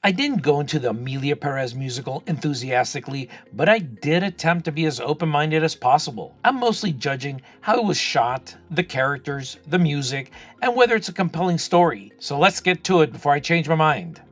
I didn't go into the Emilia Perez musical enthusiastically, but I did attempt to be as open-minded as possible. I'm mostly judging how it was shot, the characters, the music, and whether it's a compelling story. So let's get to it before I change my mind.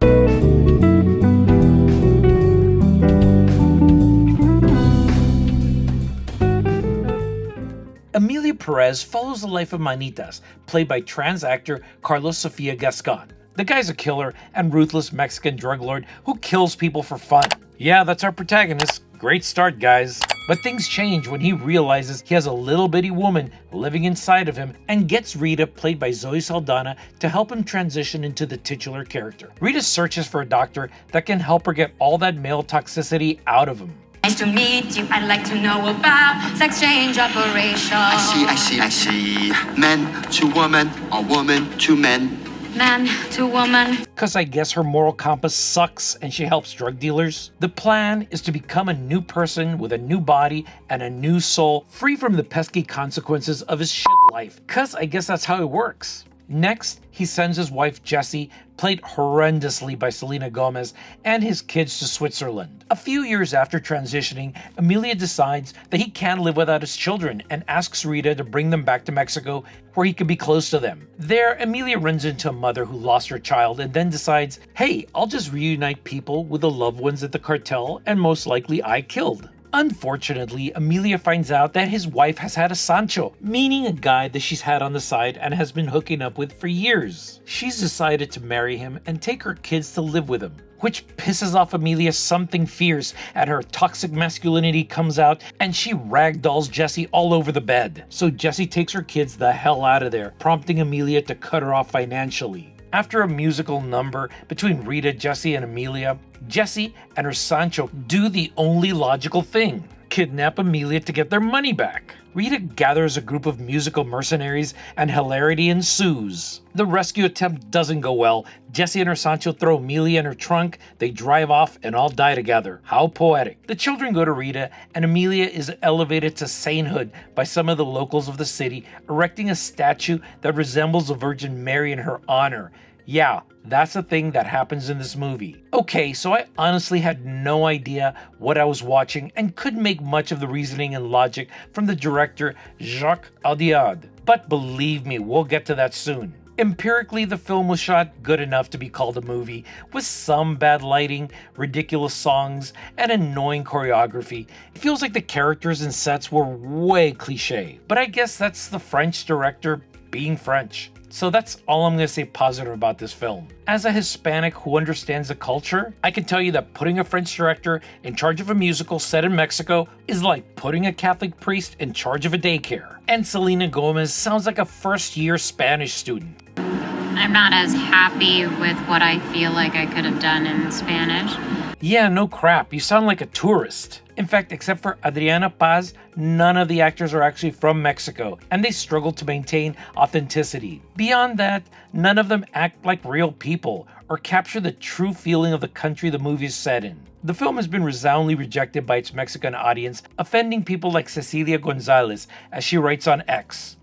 Emilia Perez follows the life of Manitas, played by trans actor Carlos Sofia Gascon. The guy's a killer and ruthless Mexican drug lord who kills people for fun. Yeah, that's our protagonist. Great start, guys. But things change when he realizes he has a little bitty woman living inside of him and gets Rita, played by Zoe Saldana, to help him transition into the titular character. Rita searches for a doctor that can help her get all that male toxicity out of him. Nice to meet you. I'd like to know about sex change operation. I see. Men to woman, or woman to men. Man to woman. Cause I guess her moral compass sucks and she helps drug dealers. The plan is to become a new person with a new body and a new soul, free from the pesky consequences of his shit life. Cause I guess that's how it works. Next, he sends his wife Jessie, played horrendously by Selena Gomez, and his kids to Switzerland. A few years after transitioning, Emilia decides that he can't live without his children and asks Rita to bring them back to Mexico where he can be close to them. There, Emilia runs into a mother who lost her child and then decides, hey, I'll just reunite people with the loved ones that the cartel and most likely I killed. Unfortunately, Emilia finds out that his wife has had a Sancho, meaning a guy that she's had on the side and has been hooking up with for years. She's decided to marry him and take her kids to live with him, which pisses off Emilia something fierce, and her toxic masculinity comes out and she ragdolls Jessie all over the bed. So Jessie takes her kids the hell out of there, prompting Emilia to cut her off financially. After a musical number between Rita, Jessie, and Emilia, Jessie and her Sancho do the only logical thing: kidnap Emilia to get their money back. Rita gathers a group of musical mercenaries and hilarity ensues. The rescue attempt doesn't go well. Jessie and her Sancho throw Emilia in her trunk, they drive off, and all die together. How poetic. The children go to Rita, and Emilia is elevated to sainthood by some of the locals of the city, erecting a statue that resembles the Virgin Mary in her honor. Yeah, that's a thing that happens in this movie. Okay, so I honestly had no idea what I was watching and couldn't make much of the reasoning and logic from the director Jacques Audiard. But believe me, we'll get to that soon. Empirically, the film was shot good enough to be called a movie, with some bad lighting, ridiculous songs, and annoying choreography. It feels like the characters and sets were way cliche, but I guess that's the French director being French. So that's all I'm going to say positive about this film. As a Hispanic who understands the culture, I can tell you that putting a French director in charge of a musical set in Mexico is like putting a Catholic priest in charge of a daycare. And Selena Gomez sounds like a first-year Spanish student. I'm not as happy with what I feel like I could have done in Spanish. Yeah, no crap. You sound like a tourist. In fact, except for Adriana Paz, none of the actors are actually from Mexico, and they struggle to maintain authenticity. Beyond that, none of them act like real people or capture the true feeling of the country the movie is set in. The film has been resoundingly rejected by its Mexican audience, offending people like Cecilia Gonzalez, as she writes on X.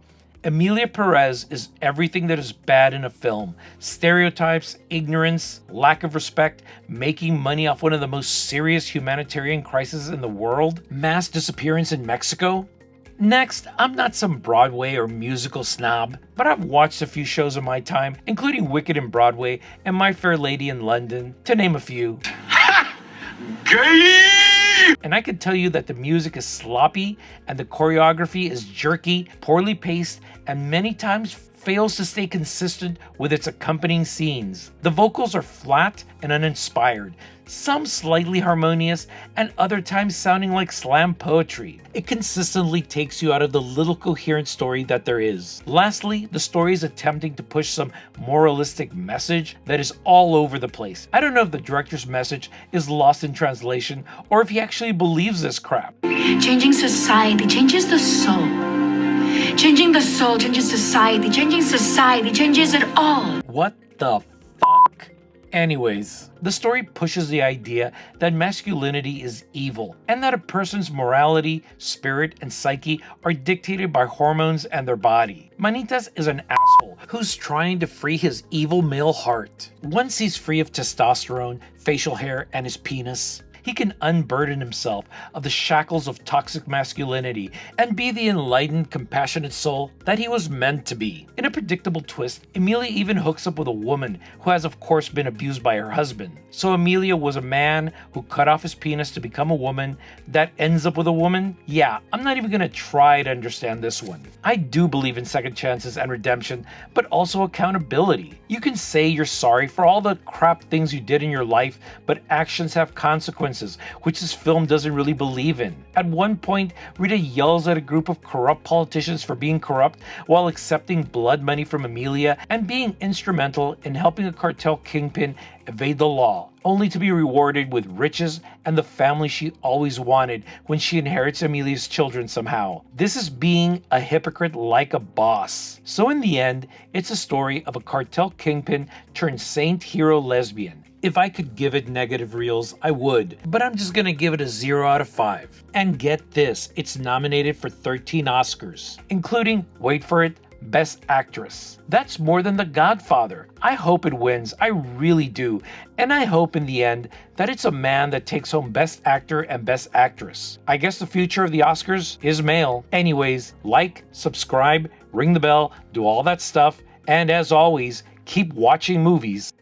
Emilia Perez is everything that is bad in a film. Stereotypes, ignorance, lack of respect, making money off one of the most serious humanitarian crises in the world, mass disappearance in Mexico. Next, I'm not some Broadway or musical snob, but I've watched a few shows in my time, including Wicked in Broadway and My Fair Lady in London, to name a few. Gay! And I can tell you that the music is sloppy and the choreography is jerky, poorly paced, and many times fails to stay consistent with its accompanying scenes. The vocals are flat and uninspired, some slightly harmonious, and other times sounding like slam poetry. It consistently takes you out of the little coherent story that there is. Lastly, the story is attempting to push some moralistic message that is all over the place. I don't know if the director's message is lost in translation or if he actually believes this crap. Changing society changes the soul. Changing the soul changes society. Changing society changes it all. What the fuck? Anyways, the story pushes the idea that masculinity is evil and that a person's morality, spirit, and psyche are dictated by hormones and their body. Manitas is an asshole who's trying to free his evil male heart. Once he's free of testosterone, facial hair, and his penis, he can unburden himself of the shackles of toxic masculinity and be the enlightened, compassionate soul that he was meant to be. In a predictable twist, Emilia even hooks up with a woman who has of course been abused by her husband. So Emilia was a man who cut off his penis to become a woman that ends up with a woman? Yeah, I'm not even gonna try to understand this one. I do believe in second chances and redemption, but also accountability. You can say you're sorry for all the crap things you did in your life, but actions have consequences, which this film doesn't really believe in. At one point, Rita yells at a group of corrupt politicians for being corrupt while accepting blood money from Emilia and being instrumental in helping a cartel kingpin evade the law, only to be rewarded with riches and the family she always wanted when she inherits Emilia's children somehow. This is being a hypocrite like a boss. So in the end, it's a story of a cartel kingpin turned saint hero lesbian. If I could give it negative reels, I would, but I'm just gonna give it a 0 out of 5. And get this, it's nominated for 13 Oscars, including, wait for it, Best Actress. That's more than The Godfather. I hope it wins, I really do. And I hope in the end that it's a man that takes home Best Actor and Best Actress. I guess the future of the Oscars is male. Anyways, like, subscribe, ring the bell, do all that stuff, and as always, keep watching movies.